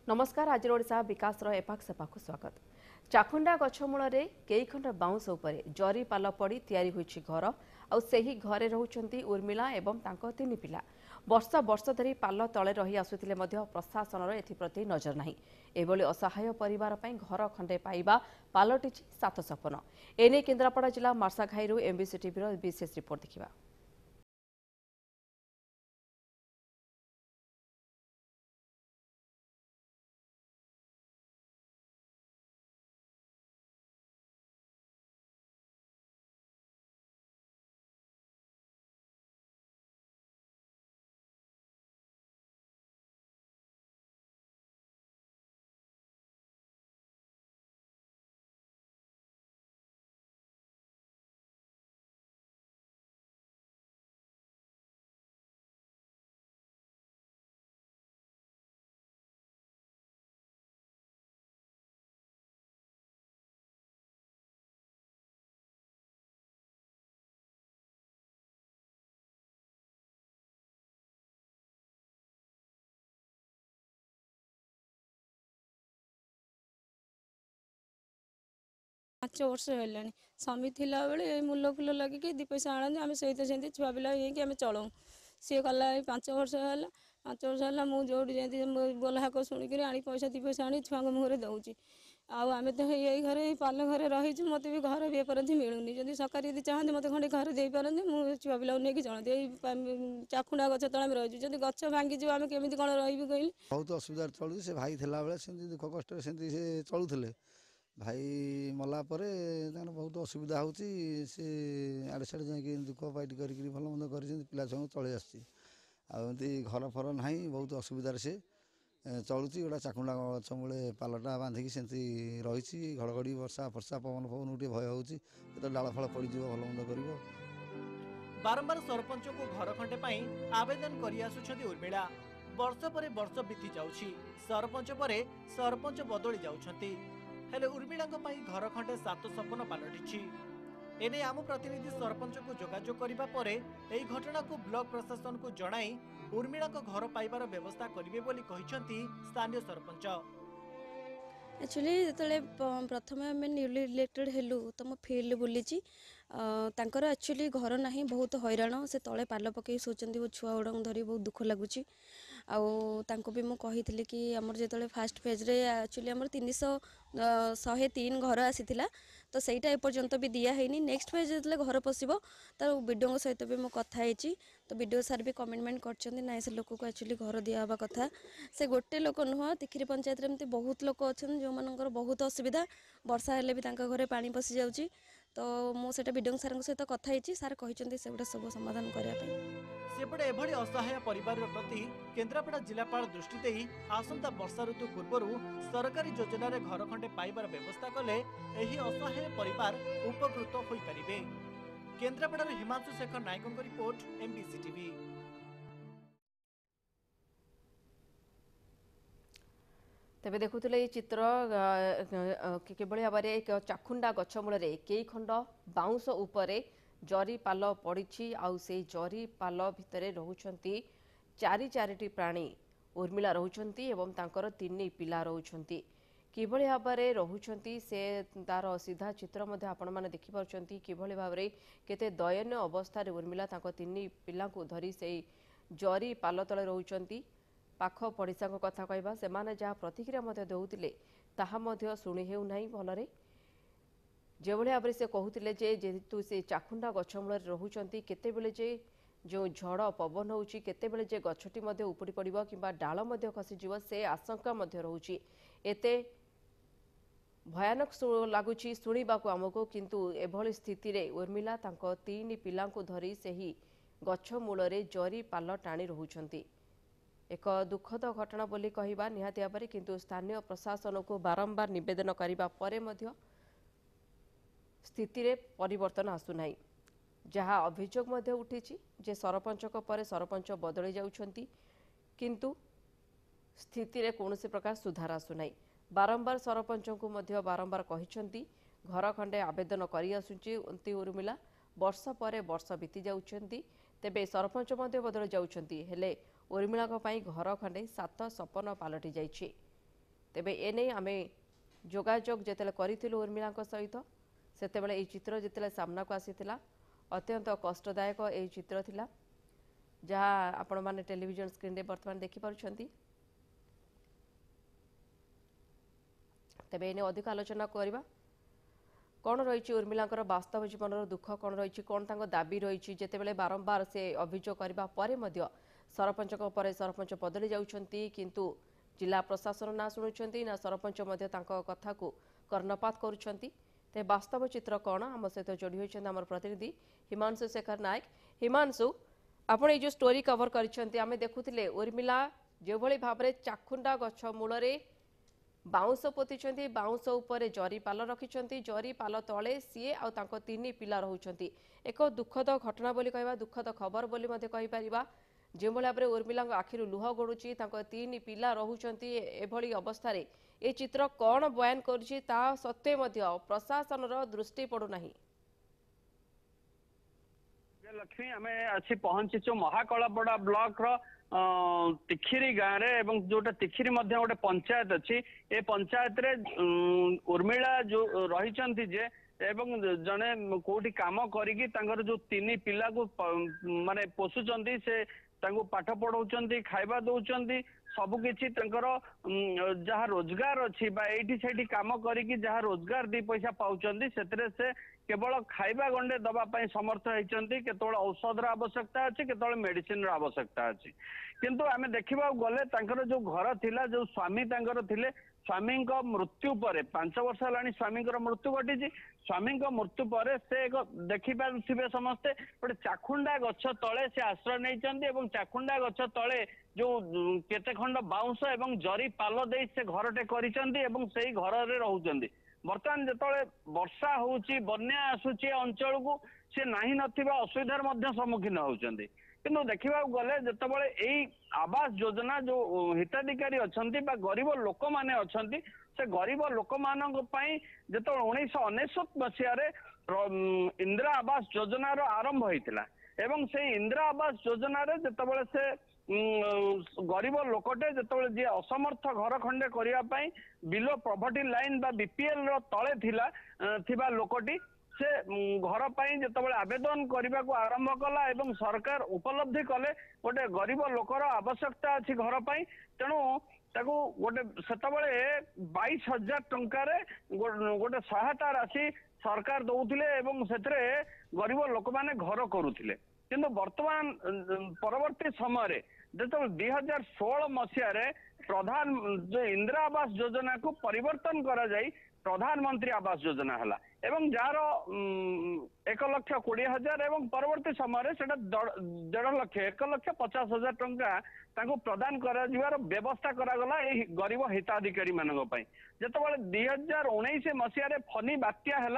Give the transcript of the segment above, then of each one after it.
नमस्कार आज ओडिशा विकास एपाक सेपाक स्वागत। चाखुंडा गछमूल कई खंड बाउंस उपरे जरी पाल पड़ी तैयारी होइछि घर आउ सेही घरे रहउछंती उर्मिला एवं तांको तीन पिला। वर्ष धरी पाल तले रही आसुथिले मध्य प्रशासनर एथिप्रति नजर नाही। एभली असहाय परिवार पई घर खंडे पाइबा पालटिछि सात सपन। एने केन्द्रापड़ा जिला मार्साघाईरू एमबीसी टीवीर विशेष रिपोर्ट देखिबा। पांच वर्ष है स्वामी थिला बेले मुल फुल लगे दी पैसा आने आम सहित से छुआ पिला आम चलाऊ सी कला 5 वर्ष है 5 वर्ष है मुझे जमी बोलहाक शुणिक आनी पैसा दी पैसा आनी छुआ मुहर दूसरी आम तो यही घर पाल घर रही मत भी घर भी एपरंत मिलूनी जब सरकार यदि चाहते मत खंडे घर दे पारती मुझे छुआ पिला नहीं चलती चाखुंडा गच तले रही जब गच भांगी आम केमी कौन रही कहली बहुत असुविधा चलुची से भाई थिला बेले से दुख कष्ट से चलुले भाई मला परे बहुत असुविधा होची से आड़े साड़े जाकि दुख पाइट कर भल मंद कर पिला छुआ चले आमती घर फर ना बहुत असुविधा से चलुची गोटा चाकुंडा गछ मूले पालटा बांधिकी सेमती रही घड़घड़ी वर्षा फर्षा पवन फवन गोटे भय होची डाल फाल पड़ भल मंद कर बारंबार सरपंच को घर खंडे पाई आवेदन करि आसुछथि उर्मिला। वर्ष पर वर्ष बीती जाउछि सरपंच परे सरपंच बदली जाउछथि हेले उर्मिलांक पाई घर खंडे सात सपन पालटिछि। एने आम प्रतिनिधि सरपंच को जोगाजोग करिबा परे एही घटना को ब्लॉक प्रशासन को जणाई उर्मिलांक घर पाइबार व्यवस्था करिवे बोली कहिसंती स्थानीय सरपंच। एक्चुअली जो प्रथम आम न्यूली इलेक्टेड हेलु तो मो फील्ड बुली एक्चुअली घर ना बहुत हैरान से तले पाल पकई शोचती वो छुआ गुड़ा धरी बहुत दुख लगुच भी मुझे कि आमर जो फास्ट फेज रे एक्चुअली आम 303 घर आसीला तो सहीटा एपर्यंत भी दिखाई नेक्स्ट फेज जो घर पशो तो विडो सहित भी मुझे कथी तो विडो सार भी कमिटमेंट कर से लोक को एक्चुअली घर दिहवा कथा से गोटे लोक नुह तिखिरी पंचायत में बहुत लोक अच्छा जो मानकर बहुत असुविधा वर्षा हेले भी घरे पानी पशि जाऊँगी तो मुझे विडो सार सहित कथी सार कहते से गुड़ा सब समाधान करने सेपटे एभली असहाय परिवार प्रति केन्द्रापड़ा जिलापाल दृष्टि देई आसंता वर्षा ऋतु पूर्व सरकारी योजना रे घर खंडे पाइबार व्यवस्था कले एही असहाय परिवार उपकृत होई परिबे। केन्द्रापड़ा हिमांशु शेखर नायकों रिपोर्ट एमबीसी टीवी। तेबे देखुले चित्र किभली भाव में चाखुंडा गछमूल कई खंड बाउंस उपरे जरी पाल पड़ी आउ से जरी पाल भितर रहउछंती चारिटी प्राणी उर्मिला रहउछंती एवं तांकर 3 पिला रहउछंती किभली भाव में रहउछंती से तार सीधा चित्र मध्ये आपण माने देखि पाउछंती किभली भाव में केते दयनीय अवस्था रे उर्मिला तांको 3 पिला को धरी से जरी पाल तले रहउछंती। पाख पड़िशा कथा कहबा सेमाने जहाँ प्रतिक्रिया मध्य देउतिले ताहा मध्य शुणी हेउ नाही भलरे जेभली भाव से कहते जेहेतु से चाखुंडा गछमूल रहउछंती केतेबेले जे जो झड़ पवन होउची केतेबेले जे गछटी मध्य उपड़ी पड़िबो किंबा डाल मध्य खसीजिवो से आशंका मध्य रहउची एते भयानक लगुची शुणिबाकू आमको किंतु एभली स्थिति रे उर्मिला तांको 3 पिलांकु धरी सेही गछमूल रे जरी पाल टाणी रहउछंती। एक दुखद घटना बोली कहिबा निहाती भाବରେ किंतु स्थानीय प्रशासन को बारंबार निवेदन करिबा परे मध्य स्थिति रे परिवर्तन आसुनाई जहाँ अभियोग मध्य उठिछि जे सरपंच परे सरपंच बदली जाउछंती किंतु स्थिति रे कोनोसी प्रकार सुधार आसुनाई। बारंबार सरपंच को मध्य बारंबार कहिसंती घर खंडे आवेदन करि आसुची उंती उर्मिला वर्ष परे वर्ष बीती जाउछंती तेबे सरपंच मध्य बदली जाउछंती हेले उर्मिला घर खंडे सात सपन पालटि जाइछि। तेबे एने आमे जोगाजोग जेतेले करिथिलु उर्मिला सहित सेतेबेले एई चित्र जेतेले सामना को आसीथिला अत्यंत कष्टदायक एई चित्र थिला जहाँ आपण माने टेलीविजन स्क्रीन रे वर्तमान देखि पारुछंती। तेबे एने अधिक आलोचना करबा कौन रही उर्मिलांकर वास्तव जीवन दुख कौन रही कौन तांको दाबी रही जितेबाला बारंबार से अभियोग करने सरपंच सरपंच बदली जाउछंती किंतु जिला प्रशासन ना शुणुंट ना सरपंच कथा को कर्णपात करुछंती। ते वास्तव चित्र कौन आम सहित जोड़ी होती आम प्रतिनिधि हिमांशु शेखर नायक। हिमांशु आपण ये जो स्टोरी कवर करिसेंती आमे देखुथिले उर्मिला जो भली भाव में चाखुंडा गछ मूल बाउंस पोती बाउंस उपरे जरी पाल रखिंट जरी पाल तले सीए आ तांको 3 पिला रहउछंती एक दुखद घटना बोली कहबा दुखद खबर बोली मते कहि परिबा जे भाव में उर्मिला आखिर लुह गड़ुची 3 पिला रहउछंती एभली अवस्था रे ए चित्र कौन बयान करुची ता सत्वे मध्य प्रशासन रो दृष्टि पड़ु नाही। लक्ष्मी आम अच्छी पहुंचीचु महाकलपड़ा ब्लॉक रो तिखिरी गाँव रे एवं जोटा तिखिरी मध्य गोटे पंचायत अच्छी ए पंचायत रे उर्मिला जो रही जे एवं जने कोठी काम करिकी तांकर जो 3 पिला को माने पोसुचंती से तांको पाठ पढ़ाउचंती खाइबा दउचंती सब किछि तांकर जहा रोजगार अच्छी बा एठी सेठी काम करिकी जहा रोजगार 2 पैसा पाउचंती सेतरे से केवल खाइबा गंडे दबा पाई समर्थ होइचंती केतोल औषध रा आवश्यकता अछि केतोल मेडिसिन रा आवश्यकता अछि किंतु आमे देखिबा गले तांकर जो घर थिला जो स्वामी तांकर थिले स्वामी को मृत्यु पर 5 वर्ष हलानी स्वामी मृत्यु घटी स्वामी मृत्यु पर से एक देखि पारे समस्ते गोटे चाखुंडा गछ तले से आश्रय नहीं चाखुंडा गछ तले जो केते खंड बाउंस एवं जरी पाल दे से घरटे करिसेंती एवं सेही घर रे रहउचंती। बर्तमान जेतले वर्षा होउची बन्या आसुची अंचल को से नाही नथिबा असुविधार मध्य सम्मुखीन होउचंती किंतु देखिबा गले जेतबेले एई आवास योजना जो हिताधिकारी अछंती बा गरीब लोक माने अछंती से गरीब लोक मानक पई जेतबेले 1999 मसिया रे इंदिरा आवास योजना रो आरंभ होइतिला एवं से इंदिरा आवास योजना रे जेतबेले से गरीब लोकटे जेतबेले जे असमर्थ घर खंडे करिया पई बिलो प्रॉपर्टी लाइन बा बीपीएल रो तळे थिबा लोकटी से घर पाई जेतबेले आवेदन करने को आरंभ कला एवं सरकार उपलब्धि कले गोटे गरीब लोकर आवश्यकता अच्छी घर पाई तेणु ताकू गोटे सेतबेले 22,000 टंकार गोटे सहायता राशि सरकार दौथिले एवं सेतरे गरीब लोक माने घर करुथिले किंतु वर्तमान परवर्ती समय जो 2016 मसीह प्रधान जो इंदिरा आवास योजना को परिवर्तन करा जाई प्रधानमंत्री आवास योजना है एवं जार 1,20,000 एवं परवर्ती समय से 1,50,000 टंका प्रदान कर व्यवस्था करागला गरीब हिताधिकारी मानक पई जेतबेले 2019 मसीह फनी बात्या है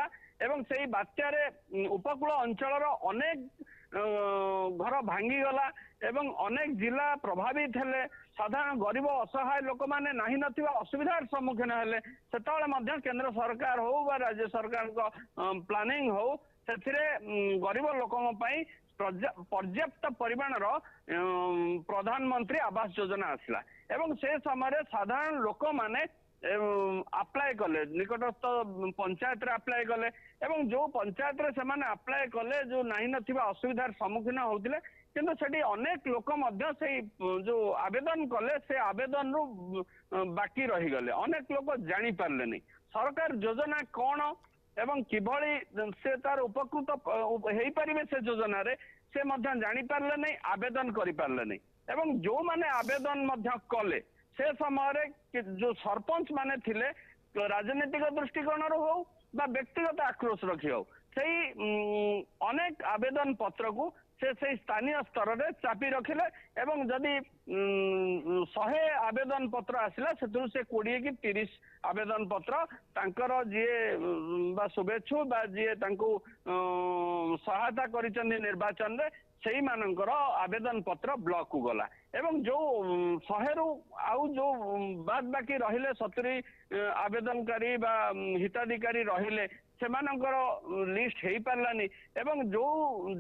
एवं से बात्यार उपकूल अंचल अनेक घर भांगीगला एवं अनेक जिला प्रभावित हेले साधारण गरीब असहाय लोक माने नाही नथिबा असुविधार सम्मुखीन हेले सेतबेले केंद्र सरकार हो बा राज्य सरकार को प्लानिंग हो सेथिरे गरीब लोकन पई पर्याप्त परिमाण प्रधानमंत्री आवास योजना आसला एवं से समय साधारण लोक माने अप्लाई कले निकटस्थ पंचायत रे अप्लाई कले एवं जो पंचायत रे सेमाने अप्लाई कले जो नाही नथिबा असुविधार सम्मुखीन होउतिले किंतु सेठी अनेक लोक मध्य से जो आवेदन कले से आवेदन रु बाकी रही गले अनेक लोक जानी पारले नहीं सरकार योजना कौन एवं किभली से तार उपकृत हेई परिबे से योजना रे से मध्य जानी पारले नहीं आवेदन करि पारले नहीं एवं जो माने आवेदन मध्य कले से समय जो सरपंच माने थिले राजनीतिक दृष्टिकोण हो बा व्यक्तिगत आक्रोश रखी हो अनेक आवेदन पत्र को से स्थानीय स्तर रे चापी रखिले एवं जदि 100 आवेदन पत्र आसिला से 20 कि 30 आवेदन पत्र तांकर जिए बा शुभेच्छु बा जिए तांको सहायता करिचंदी निर्वाचन रे सेही मानकर आवेदन पत्र ब्लॉक को गला एवं जो 100 रु आउ जो बाद बाकी रहिले 70 आवेदनकारी बा हिताधिकारी रहिले सेमानकर लिस्ट हेई पारलानी एवं जो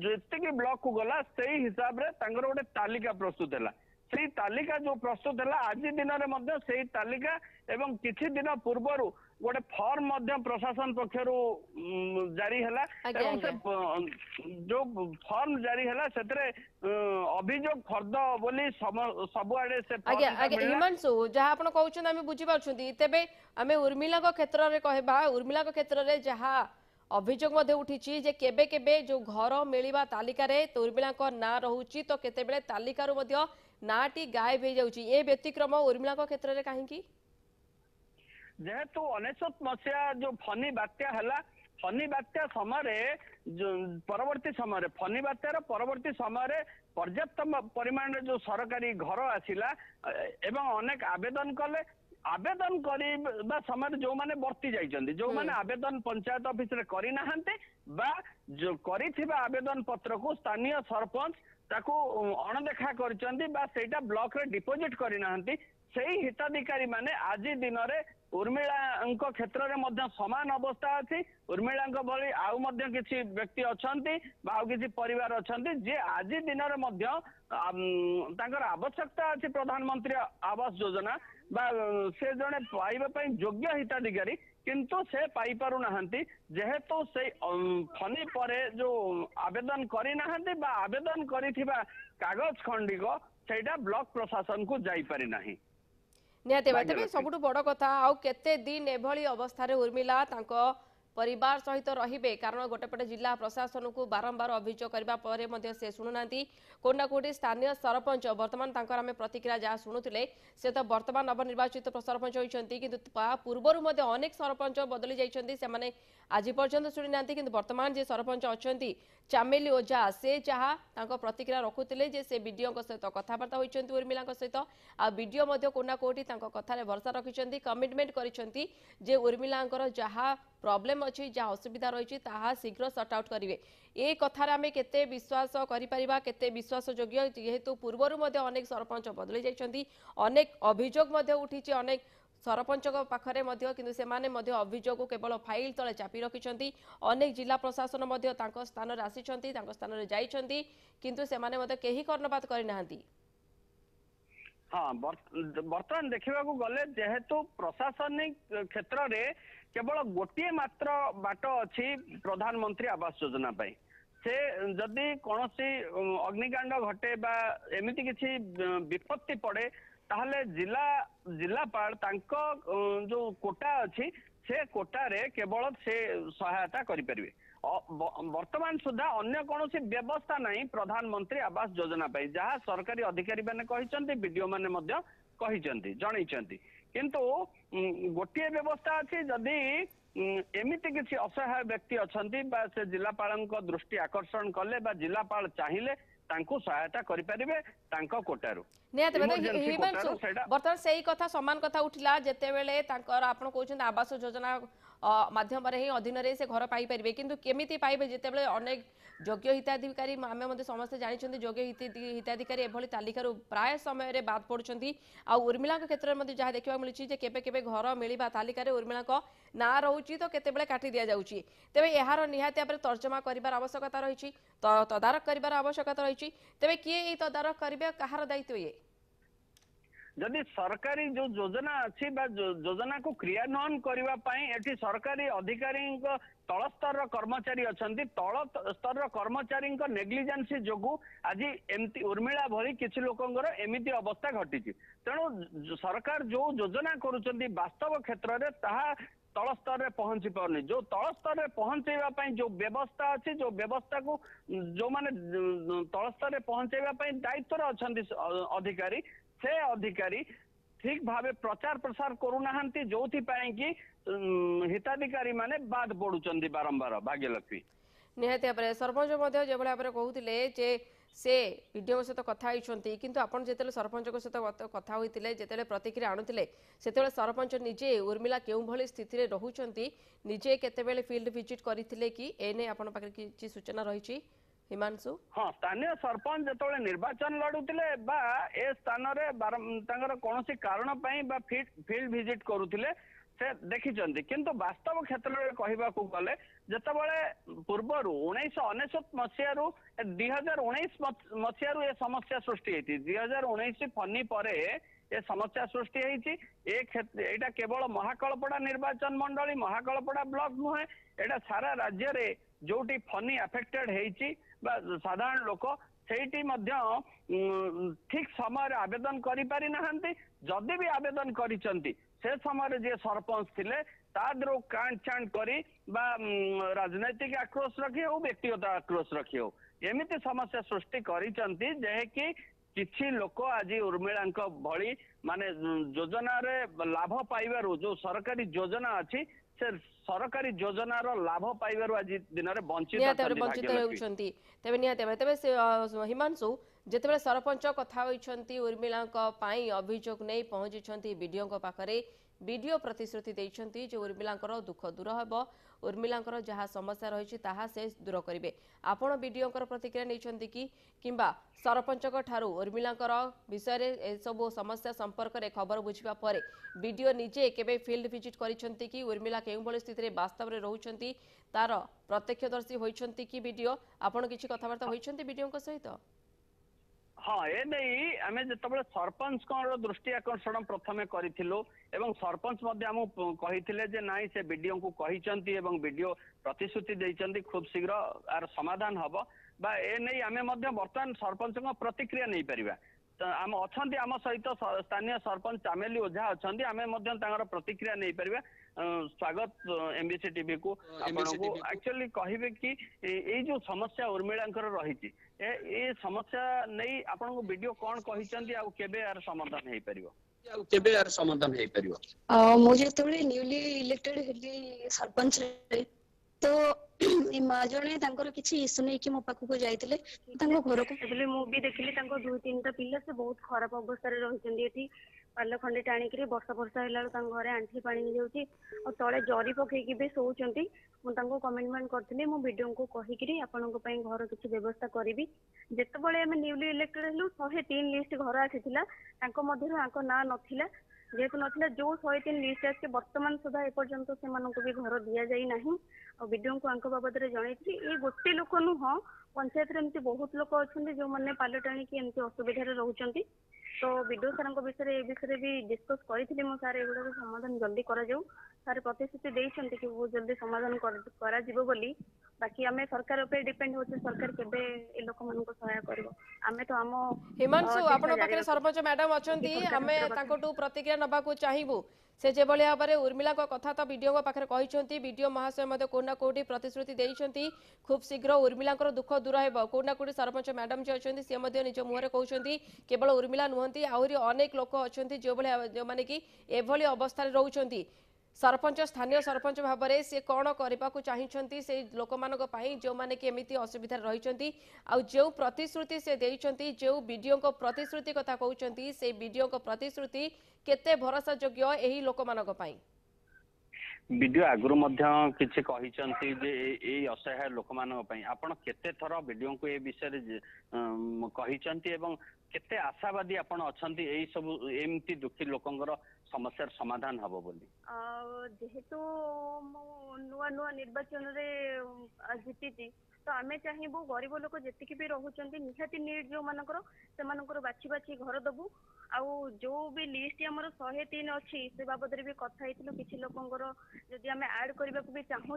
जेतिकी ब्लॉक को गला सेही हिसाब रे तांकर गोटे तालिका प्रस्तुत हैला ସେଇ ତାଲିକା ଯୋଉ ପ୍ରସ୍ତୁତ ହେଲା ଆଜି ଦିନରେ ମଧ୍ୟ ସେଇ ତାଲିକା ଏବଂ କିଛି ଦିନ ପୂର୍ବରୁ ଗୋଟେ ଫର୍ମ ମଧ୍ୟ ପ୍ରଶାସନ ପକ୍ଷରୁ ଜାରି ହେଲା ଏବଂ ସେ ଯୋଉ ଫର୍ମ ଜାରି ହେଲା ସେଥିରେ ଅଭିଯୋଗ ଫର୍ଦ୍ଦ ବୋଲି ସବୁଆଡେ ସେ ହିମାଂଶୁ ଯାହା ଆପଣ କହୁଛନ୍ତି ଆମେ ବୁଝିପାରୁଛନ୍ତି ତେବେ ଆମେ ଉର୍ମିଳାଙ୍କ କ୍ଷେତ୍ରରେ କହିବା ଉର୍ମିଳାଙ୍କ କ୍ଷେତ୍ରରେ ଯାହା ଅଭିଯୋଗ ମଧ୍ୟ ଉଠିଛି ଯେ କେବେ କେବେ ଯୋଉ ଘର ମିଳିବା ତାଲିକାରେ ଉର୍ମିଳାଙ୍କ ନାଁ ରହୁଛି ତ କେତେବେଳେ ତାଲିକାରୁ ମଧ୍ୟ ନାଁଟି ଗାୟବ ହେଇଯାଉଛି ଏ ବ୍ୟତିକ୍ରମ ଉର୍ମିଳାଙ୍କ କ୍ଷେତ୍ରରେ କାହିଁକି ଯେହେତୁ 19 ମସିହା ଯୋଉ ଫନି ବାତ୍ୟା ହେଲା ଫନି ବାତ୍ୟା ସମୟରେ ପରବର୍ତ୍ତୀ ସମୟରେ ଫନି ବାତ୍ୟାର ପରବର୍ତ୍ତୀ ସମୟରେ ପର୍ଯ୍ୟାପ୍ତ ପରିମାଣରେ ଯୋଉ ସରକାରୀ ଘର ଆସିଲା ଏବଂ ଅନେକ ଆବେଦନ କଲେ ଆବେଦନ କରିବା ସମୟରେ ଯୋଉମାନେ ବର୍ତ୍ତି ଯାଇଛନ୍ତି ଯୋଉମାନେ ଆବେଦନ ପଞ୍ଚାୟତ ଅଫିସରେ କରିନାହାନ୍ତି ବା କରିଥିବା ଆବେଦନ ପତ୍ରକୁ ସ୍ଥାନୀୟ ସରପଞ୍ଚ ତାକୁ ଅଣଦେଖା କରିଛନ୍ତି ବା ସେଇଟା ବ୍ଲକରେ ଡିପୋଜିଟ୍ କରିନାହାନ୍ତି ସେଇ ହିତାଧିକାରୀ ମାନେ ଆଜି ଦିନରେ ଉର୍ମିଳାଙ୍କ କ୍ଷେତ୍ରରେ ମଧ୍ୟ ସମାନ ଅବସ୍ଥା ଅଛି ଉର୍ମିଳାଙ୍କ ଭଳି ଆଉ ମଧ୍ୟ କିଛି ବ୍ୟକ୍ତି ଅଛନ୍ତି ବା ଆଉ କିଛି ପରିବାର ଅଛନ୍ତି ଯେ ଆଜି ଦିନରେ ମଧ୍ୟ ତାଙ୍କର ଆବଶ୍ୟକତା ଅଛି ପ୍ରଧାନମନ୍ତ୍ରୀ ଆବାସ ଯୋଜନା ବା ସେ ଜଣେ ପାଇବା ପାଇଁ ଯୋଗ୍ୟ ହିତାଧିକାରୀ କିନ୍ତୁ ସେ ପାଇପାରୁନାହାନ୍ତି ଯେହେତୁ ସେଇ ଫନି ପରେ ଯୋଉ ଆବେଦନ କରିନାହାନ୍ତି ବା ଆବେଦନ କରିଥିବା କାଗଜ ଖଣ୍ଡିକ ସେଇଟା ବ୍ଲକ ପ୍ରଶାସନକୁ ଯାଇପାରି ନାହିଁ ନିହାତି ତେବେ ସବୁଠୁ ବଡ କଥା ଆଉ କେତେ ଦିନ ଏଭଳି ଅବସ୍ଥାରେ ଉର୍ମିଳା ତାଙ୍କ परिवार सहित रहिबे कारण गोटेपटे जिला प्रशासन को बारंबार अभियोग करबा परे मध्य से शुणुनांती कोना कोटी स्थानीय सरपंच वर्तमान तांकर आमे प्रतिक्रिया जा शुणुथिले से तो वर्तमान नवनिर्वाचित सरपंच होइछंती किंतु पूर्वरु मध्य अनेक सरपंच बदली जाइछंती से माने आज पर्यंत शुणी नांती किंतु वर्तमान जे सरपंच अछंती चामेली ओझा से जहा तांको प्रतिक्रिया रखुथिले जे से वीडियो को सहित कथाबार्ता होइछंती उर्मिला को सहित आ वीडियो मध्य कोना कोटी तांको कथारे भरोसा रखिछंती कमिटमेंट करिछंती जे उर्मिलांकर जहा प्रॉब्लम अच्छी जहाँ असुविधा रही शीघ्र सर्ट आउट करेंगे ए कथार आम केते विश्वास करिपरिबा केते विश्वास योग्य जेहेतु पूर्वर अनेक सरपंच बदली जाइछंती अनेक अभियोग उठी अनेक सरपंच पाखरे किंतु सेमाने अभियोग को केवल फाइल तले चापी रखिछंती अनेक जिला प्रशासन स्थान रे आसीछंती स्थान रे जाइछंती किंतु सेमाने केही कर्णपात करिनाहांती। हाँ बर्तमान देखा गले जेहेतु प्रशासनिक क्षेत्र में केवल गोटे मात्र बाट अच्छी प्रधानमंत्री आवास योजना पाई से जदि कौन अग्निकांड घटे बा एमती किसी विपत्ति पड़े ताहले जिलापाल जो कोटा अच्छी से कोटा रे केवल से सहायता करें वर्तमान सुधा अन्य कौन व्यवस्था नहीं प्रधानमंत्री आवास योजना पाई जहाँ सरकारी अधिकारी मैंने कहते बीडीओ मैंने जनईचंती किंतु गोटे व्यवस्था अच्छी जदि एमती किसी असहाय व्यक्ति अच्छा से जिलापाल दृष्टि आकर्षण कले बा जिलापाल चाहिए सहायता करें कोटारू बर्तमान से कथा सामान कथा उठिला जेतेबेले आपण कहउछन आवास योजना माध्यम रे ही अधीन रे से घर पाई परिबे किंतु केमिति पाइबे जेतेबेले अनेक योग्य हिताधिकारी आमे मते समस्त जानिछन्ती योग्य हिताधिकारी एभली तालिकारु प्राय समय रे बात पडुछन्ती आ उर्मिला के क्षेत्र में जहाँ देखा मिलुछि जे केबे केबे घर मिलिबा तालिका रे उर्मिला को ना रहउछि तो केतेबेले काटी दिया जाउछि तेबे एहार निहाती भाबरे तर्जमा करिबार आवश्यकता रहिछि तदारक करिबार आवश्यकता रहिछि तेबे किए ए तदारक करिबे कहार दायित्व ये जदि सरकारी जो योजना अच्छी योजना को क्रियान्वयन करने सरकारी अधिकारी तल स्तर कर्मचारी अच्छा तल स्तर कर्मचारी नेग्लिजेंसी जो आज एमती उर्मिला भली किसी लोकंर एमती अवस्था घटी तेणु सरकार जो योजना करुँच वास्तव क्षेत्र में ताहा तल स्तर में पहुंची पारनी जो तल स्तर में पहुंचेवा जो व्यवस्था अच्छी जो व्यवस्था को जो माने तल स्तर में पहुंचेवा दायित्व अच्छा अधिकारी से अधिकारी ठीक भावे प्रचार प्रसार करूना जो कि हिताधिकारी माने बाद पड़ुचंदी बारंबार भाग्यलक्ष्मी निहाती भाव सरपंच जो भाव कहते जे से वीडियो सहित कथा होती किंतु आपन जेतेले सरपंच सहित कथा होते जेतेले प्रतिक्रिया आणुतिले सेतेले सरपंच निजे उर्मिला केउ भली स्थिति रे रहुचंती निजे केतेबेले फील्ड विजिट करथिले कि एने आपन पाखे किछि सूचना रहिछि हिमांशु हाँ स्थानीय सरपंच जो निर्वाचन लड़ुले ए स्थान कौन कारण फील्ड विजिट करुले से देखिଛନ୍ତି किंतु वास्तव क्षेत्र में कहबाकू गले जेतेबेले पूर्वर 1999 मसीहारू 2019 मसीहारू ये समस्या सृष्टि होती 2019 फनी परे ये समस्या सृष्टि होती एटा केवल महाकलपड़ा निर्वाचन मंडली महाकलपड़ा ब्लॉक नुहे एटा सारा राज्य रे जोटी फनी अफेक्टेड होती साधारण लोक सेठी ठीक समय आवेदन करि पारि नाहंती जदि भी आवेदन करिसंती से समय जे सरपंच थिले ताद्रो कांड चांड करी बा राजनैतिक आक्रोश रखी हो व्यक्तिगत आक्रोश रखी हो एमिति समस्या सृष्टि करिसंती जे कि किछि लोक आज उर्मिला भली माने योजना रे लाभ पाइबारु जो सरकारी योजना अछि से सरकारी योजनार लाभ पाइबारु आज दिन रे वंचित होउछंती तबे निहाते तबे हिमांशु जेतेबेले सरपंच कथा होइछंती उर्मिला पाई अभियोग नै पहुंचीछंती वीडियो पाखरे वीडियो प्रतिश्रुति देइछंती जे उर्मिलांकर दुख दूर हेबो उर्मिलांकर जहा समस्या रहिछि ताहा से दूर करिवे आपण वीडियोंकर प्रतिक्रिया नैछंती कि किंबा सरपंचक ठारू उर्मिलांकर विषय रे ए सब समस्या संपर्क रे खबर बुझिबा परे वीडियो निजे केबे फील्ड विजिट करिछंती कि उर्मिला केउ बळे स्थिति रे वास्तव रे रहउछंती तार प्रत्यक्षदर्शी होइछंती कि वीडियो आपण किछि कथावार्ता होइछंती वीडियोंक सहित हाँ ए नहीं आमे जेतबेले सरपंच दृष्टि आकर्षण प्रथमे करिथिलो एवं सरपंच मध्ये हम कहिथिले जे नाइ से वीडियो को कहिचंती एवं वीडियो प्रतिश्रुति देइचंती खूब शीघ्र आर समाधान हबो बा ए नहीं आमे मध्ये वर्तमान सरपंच को प्रतिक्रिया नै परिबा आम अछंती आम सहित स्थानीय सरपंच चामेली ओझा अछंती आमे मध्ये तांगर प्रतिक्रिया नै परिबा स्वागत एमबीसी टीवी को आपन को एक्चुअली कहिबे कि ए जो समस्या उर्मिलांकर रहिछि ए समस्या नहीं आपन को वीडियो कोन कहिचंती आ केबे आर समाधान हेइ परिबो केबे आर समाधान हेइ परिबो मो जेतबेले न्यूली इलेक्टेड हेली सरपंच रे तो माँ जने किसी इश्यू नहीं कि मो पाखक जाइए घर को मु भी देखिली दुई तीन टा पिला से बहुत खराब अवस्था रही पाल खंडे टाणिक वर्षा वर्षा है घर आंठी पानी जाऊँगी और तले जरी पकईकी भी शोचती मुझे कमिटमेंट करी मो वीडियो को कहीकि आपण घर किसी व्यवस्था करी जितेबाला आम न्यूली इलेक्टेड हेलु 103 लिस्ट घर आसी ना नाला जेहेतु नाला जो 103 लिस्ट आसे बर्तमान सुधा एपर्यंत से भी घर दि जाई नहीं और वीडियो को बाबद जनई ये गोटे लोक नुह पंचायत एमती बहुत लोक अच्छा जो मैंने पाल टाणी एमती असुविधा रोचंती तो विडो सार विषय भी डिस्कस करी मो सार एगुड़ा समाधान जल्दी करा जाऊ सार प्रतिश्रुति देइछंती कि बहुत जल्दी समाधान करा जिवो बोली बाकी आमे सरकार पे डिपेंड होचे सरकार केबे ए लोक मन को सहायता करबो आमे तो आम हिमांशु आपण पाखरे सरपंच मैडम अछंती आमे तांकोटू प्रतिक्रिया नबा को चाहिबो से जे बळे भाबरे उर्मिला को कथा तो वीडियो को पाखरे कहिछंती वीडियो महाशय मते कोना कोठी प्रतिश्रुति देइछंती खूब शीघ्र उर्मिलांकर दुख दूर हेबो कोना कोठी सरपंच मैडम जे अछंती से मते निज मुहरे कहउछंती केवल उर्मिला नुहंती आहुरी अनेक लोक अछंती जो बळे जो माने कि एभली अवस्था रे रहउछंती सरपंच स्थानीय सरपंच भाव में सी कौन करने चाहिए से लोक मानक जो मैंने कि एमती असुविधा रही जो प्रतिश्रुति से देइछंती जो वीडियो को प्रतिश्रुति कथा कहउछंती से वीडियो को प्रतिश्रुति केते भरोसा योग्य एही लोक मानक पई वीडियो आगुरु मध्य किछि कहिचंती जे ए असहाय लोक मानक पई आपण केते थर वीडियो को ए विषय रे कहिचंती एवं केते आशावादी आपण अछंती एही सब एमती दुखी लोकंगर समस्या समाधान हबो बोली जेहेतु नुआ नुआ निर्वाचन रे जीती तो आमे चाहिबो गरीब लोक जेतिकी भी रहउचंती निहाती नीड जो मानकर से मानकर बाछि बाछि घर दबु आउ जो भी लिस्ट हमर 103 अछि से बाबद रे भी कथा हेतिलो किछि लोकंगर जदि आमे ऐड करबा को भी चाहू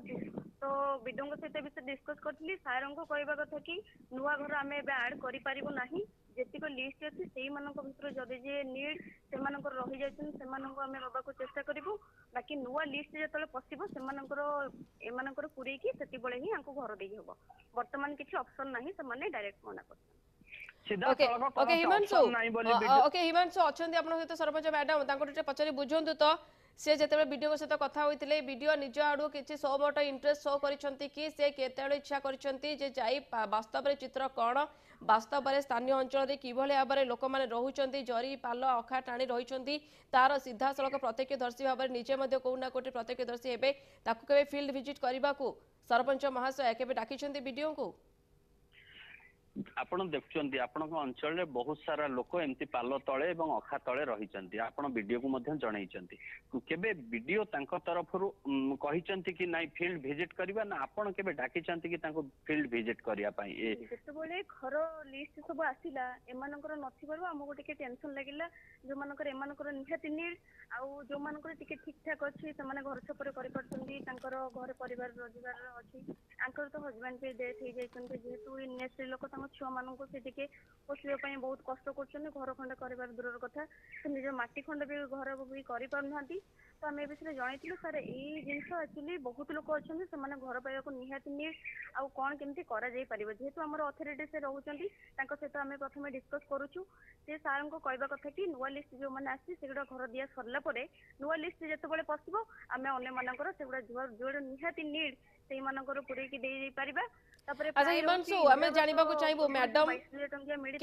तो विडोंग सहित विषय डिस्कस करथली सारंग को कहबा कथा कि नुआ घर आमे बे ऐड करि पारिबो नाही जेतिको लिस्ट अछि सेही मानक भितर जदि जे नीड से मानकर रहि जायछन से मानक आमे बाबा को चेष्टा करिवो बाकी नुआ लिस्ट जेतले पसिबो से मानकर ए मानकर पुरी की सेति बळे ही आंको घर देई हबो वर्तमान किछि ऑप्शन नाही से माने डायरेक्ट मना करछन ओके हिमांशु अछंती आपन सहित सरपंच मैडम तांको पचारि बुझंतु तो से जेतेबे वीडियो सहित कथा होइतिले वीडियो निज आडू किछि सो मोट इंटरेस्ट शो करिसंती कि से केतेले इच्छा करिसंती जे जाई वास्तव रे चित्र कोन वास्तव रे स्थानीय अंचल रे किभले आबरे लोक माने रहुचंती जरी पाल अखा टाणी रहिसंती तार सीधा सड़क प्रत्यक्षदर्शी भाव में निजे मध्य कोना कोटी प्रत्यक्षदर्शी हेबे ताकू केबे फील्ड विजिट करबा को सरपंच महाशय केबे डाकिसंती वीडियो को ଆପଣ ଦେଖୁଛନ୍ତି ଆପଣଙ୍କ ଅଞ୍ଚଳରେ ବହୁତ ସାରା ଲୋକ ଏମିତି ପାଲ ତଳେ ଏବଂ ଅଖା ତଳେ ରହିଛନ୍ତି, ଆପଣ ବିଡିଓକୁ ମଧ୍ୟ ଜଣେଇଛନ୍ତି। କେବେ ବିଡିଓ ତାଙ୍କ ତରଫରୁ କହିଛନ୍ତି କି ନାଇଁ ଫିଲ୍ଡ ଭିଜିଟ୍ କରିବା, ନା ଆପଣ କେବେ ଡାକିଛନ୍ତି କି ତାଙ୍କୁ ଫିଲ୍ଡ ଭିଜିଟ୍ କରିବା ପାଇଁ? ଯେତେବେଳେ ଘର ଲିଷ୍ଟ ସବୁ ଆସିଲା ଏମାନଙ୍କର ନଥିବାରୁ ଆମକୁ ଟିକେ ଟେନସନ ଲାଗିଲା। ଯୋଉମାନଙ୍କର ଏମାନଙ୍କର ନିହାତି ନିଡ୍, ଆଉ ଯୋଉମାନଙ୍କର ଟିକେ ଠିକ ଠାକ ଅଛି ସେମାନେ ଘର ଛପରେ କରିପାରୁଛନ୍ତି, ତାଙ୍କର ଘରେ ପରିବାର ରୋଜଗାର ଅଛି, ତାଙ୍କର ତ ହଜବେଣ୍ଡ ବି ଡେଥ୍ ହେଇଯାଇଛନ୍ତି, ଯେହେତୁ ସ୍ତ୍ରୀ ଲୋକ ତାଙ୍କ ଛୁଆ ମାନଙ୍କୁ ସେ ଟିକେ ପୋଷିବା ପାଇଁ ବହୁତ କଷ୍ଟ କରୁଛନ୍ତି, ଘର ଖଣ୍ଡେ କରିବାର ଦୂରର କଥା ସେ ନିଜ ମାଟି ଖଣ୍ଡେ ବି ଘର ବି କରିପାରୁନାହାନ୍ତି। ତ ଆମେ ଏ ବିଷୟରେ ଜଣେଇଥିଲୁ ସାର୍ ଏଇ ଜିନିଷ ଆକ୍ଚୁଆଲି ବହୁତ ଲୋକ ଅଛନ୍ତି ସେମାନେ ଘର ପାଇବାକୁ ନିହାତି ନିଡ୍, ଆଉ କଣ କେମିତି କରାଯାଇ ପାରିବ, ଯେହେତୁ ଆମର ଅଥରିଟି ସେ ରହୁଛନ୍ତି ତାଙ୍କ ସହିତ ଆମେ ପ୍ରଥମେ ଡିସ୍କସ୍ କରୁଛୁ। ସେ ସାର୍ଙ୍କୁ କହିବା କଥା କି ନୂଆ ଲିଷ୍ଟ ଯୋଉମାନେ ଆସିଛି ସେଗୁଡ଼ା ଘର ଦିଆ ସରିଲା ପରେ ନୂଆ ଲିଷ୍ଟ ଯେତେବେଳେ ପଶିବ ଆମେ ଅନ୍ୟମାନଙ୍କର ସେଗୁଡ଼ା ଯୋଉଟା ନିହାତି ନିଡ୍ ସେଇମାନଙ୍କର ପୁରେଇକି ଦେଇପାରିବା। ତାପରେ ଆଚ୍ଛା ହିମାଂଶୁ, ଆମେ ଜାଣିବାକୁ ଚାହିଁବୁ ମ୍ୟାଡାମ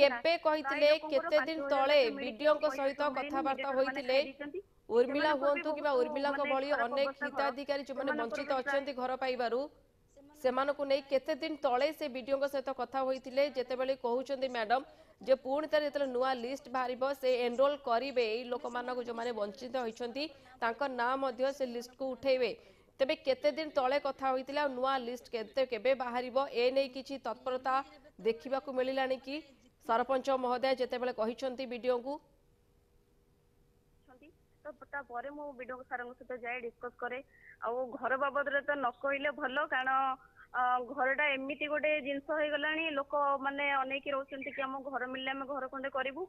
କେବେ କହିଥିଲେ, କେତେ ଦିନ ତଳେ ବିଡିଓଙ୍କ ସହିତ କଥାବାର୍ତ୍ତା ହୋଇଥିଲେ? ଉର୍ମିଳା ହୁଅନ୍ତୁ କିମ୍ବା ଉର୍ମିଳାଙ୍କ ଭଳି ଅନେକ ହିତାଧିକାରୀ ଯୋଉମାନେ ବଞ୍ଚିତ ଅଛନ୍ତି ଘର ପାଇବାରୁ, ସେମାନଙ୍କୁ ନେଇ କେତେ ଦିନ ତଳେ ସେ ବିଡିଓଙ୍କ ସହିତ କଥା ହୋଇଥିଲେ? ଯେତେବେଳେ କହୁଛନ୍ତି ମ୍ୟାଡାମ ଯେ ପୁଣି ଥରେ ଯେତେବେଳେ ନୂଆ ଲିଷ୍ଟ ବାହାରିବ ସେ ଏନରୋଲ କରିବେ ଏଇ ଲୋକମାନଙ୍କୁ ଯୋଉମାନେ ବଞ୍ଚିତ ହୋଇଛନ୍ତି ତାଙ୍କ ନାଁ ମଧ୍ୟ ସେ ଲିଷ୍ଟକୁ ଉଠେଇବେ, ତେବେ କେତେ ଦିନ ତଳେ କଥା ହୋଇଥିଲା? ନୂଆ ଲିଷ୍ଟ କେବେ ବାହାରିବ ଏ ନେଇ କିଛି ତତ୍ପରତା ଦେଖିବାକୁ ମିଳିଲାଣି କି? ସରପଞ୍ଚ ମହୋଦୟ ଯେତେବେଳେ କହିଛନ୍ତି ବିଡିଓଙ୍କୁ ତାପରେ ମୁଁ ବିଡିଓ ସାରଙ୍କ ସହିତ ଯାଇ ଡିସ୍କସ୍ କରେ। ଆଉ ଘର ବାବଦରେ ତ ନ କହିଲେ ଭଲ, କାରଣ ଘରଟା ଏମିତି ଗୋଟେ ଜିନିଷ ହେଇଗଲାଣି ଲୋକମାନେ ଅନେଇକି ରହୁଛନ୍ତି କି ଆମ ଘର ମିଳିଲେ ଆମେ ଘର ଖଣ୍ଡେ କରିବୁ।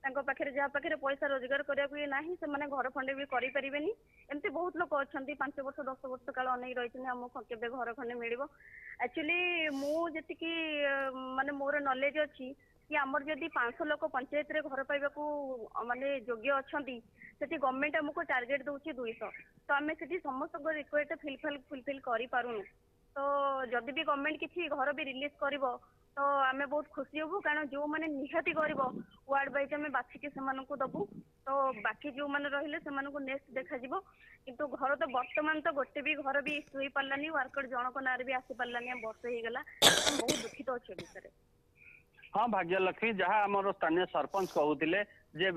ତାଙ୍କ ପାଖରେ ଯାହା ପାଖରେ ପଇସା ରୋଜଗାର କରିବାକୁ ନାହିଁ ସେମାନେ ଘର ଖଣ୍ଡେ ବି କରିପାରିବେନି। ଏମିତି ବହୁତ ଲୋକ ଅଛନ୍ତି 5 ବର୍ଷ 10 ବର୍ଷ କାଳ ଅନେଇକି ରହିଛନ୍ତି ଆମକୁ କେବେ ଘର ଖଣ୍ଡେ ମିଳିବ। ଆକ୍ଚୁଆଲି ମୁଁ ଯେତିକି ମାନେ ମୋର ନଲେଜ ଅଛି କି ଆମର ଯଦି 500 ଲୋକ ପଞ୍ଚାୟତରେ ଘର ପାଇବାକୁ ମାନେ ଯୋଗ୍ୟ ଅଛନ୍ତି, ସେଠି ଗଭର୍ଣ୍ଣମେଣ୍ଟ ଆମକୁ ଟାର୍ଗେଟ ଦଉଛି 200, ତ ଆମେ ସେଠି ସମସ୍ତଙ୍କ ରିକ୍ୱାୟରଟା ଫୁଲଫିଲ୍ କରିପାରୁନୁ। ତ ଯଦି ବି ଗଭର୍ଣ୍ଣମେଣ୍ଟ କିଛି ଘର ବି ରିଲିଜ କରିବ ତ ଆମେ ବହୁତ ଖୁସି ହବୁ, କାରଣ ଯୋଉମାନେ ନିହାତି କରିବ ୱାର୍ଡ ୱାଇଜ ଆମେ ବାଛିକି ସେମାନଙ୍କୁ ଦବୁ, ତ ବାକି ଯୋଉମାନେ ରହିଲେ ସେମାନଙ୍କୁ ନେକ୍ସଟ ଦେଖାଯିବ। କିନ୍ତୁ ଘର ତ ବର୍ତ୍ତମାନ ତ ଗୋଟେ ବି ଘର ବି ଇସ୍ୟୁ ହେଇପାରିଲାନି, ୱାର୍କର ଜଣଙ୍କ ନାଁରେ ବି ଆସିପାରିଲାନି, ବର୍ଷ ହେଇଗଲା। ଆମେ ବହୁତ ଦୁଃଖିତ ଅଛୁ ଏ ବିଷୟରେ। ହଁ ଭାଗ୍ୟଲକ୍ଷ୍ମୀ, ଯାହା ଆମର ସ୍ଥାନୀୟ ସରପଞ୍ଚ କହୁଥିଲେ ଯେ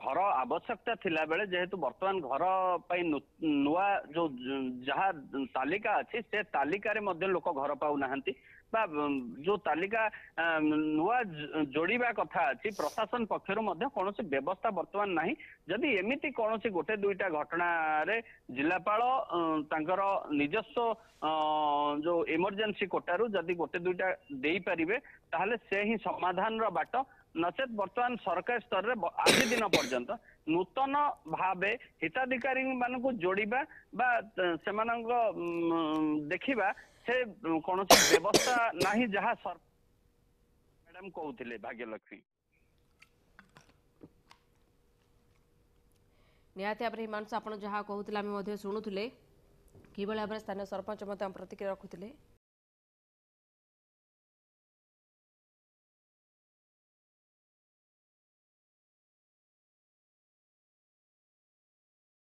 ଘର ଆବଶ୍ୟକତା ଥିଲା ବେଳେ ଯେହେତୁ ବର୍ତ୍ତମାନ ଘର ପାଇଁ ନୂଆ ଯୋଉ ଯାହା ତାଲିକା ଅଛି ସେ ତାଲିକାରେ ମଧ୍ୟ ଲୋକ ଘର ପାଉନାହାନ୍ତି, ବା ଯୋଉ ତାଲିକା ନୂଆ ଯୋଡିବା କଥା ଅଛି ପ୍ରଶାସନ ପକ୍ଷରୁ ମଧ୍ୟ କୌଣସି ବ୍ୟବସ୍ଥା ବର୍ତ୍ତମାନ ନାହିଁ। ଯଦି ଏମିତି କୌଣସି ଗୋଟେ ଦୁଇଟା ଘଟଣାରେ ଜିଲ୍ଲାପାଳ ତାଙ୍କର ନିଜସ୍ୱ ଯୋଉ ଏମର୍ଜେନ୍ସି କୋଟାରୁ ଯଦି ଗୋଟେ ଦୁଇଟା ଦେଇପାରିବେ ତାହେଲେ ସେ ହିଁ ସମାଧାନର ବାଟ, ନଚେତ ବର୍ତ୍ତମାନ ସରକାରୀ ସ୍ତରରେ ଆଜି ଦିନ ପର୍ଯ୍ୟନ୍ତ ନୂତନ ଭାବେ ହିତାଧିକାରୀ ମାନଙ୍କୁ ଯୋଡିବା ବା ସେମାନଙ୍କ ଦେଖିବା ସେ କୌଣସି ବ୍ୟବସ୍ଥା ନାହିଁ, ଯାହା ମ୍ୟାଡାମ କହୁଥିଲେ ଭାଗ୍ୟଲକ୍ଷ୍ମୀ। ନିହାତି ଭାବରେ ହିମାଂଶୁ ଆପଣ ଯାହା କହୁଥିଲେ ଆମେ ମଧ୍ୟ ଶୁଣୁଥିଲେ, କିଭଳି ଭାବରେ ସ୍ଥାନୀୟ ସରପଞ୍ଚ ମଧ୍ୟ ପ୍ରତିକ୍ରିୟା ରଖୁଥିଲେ।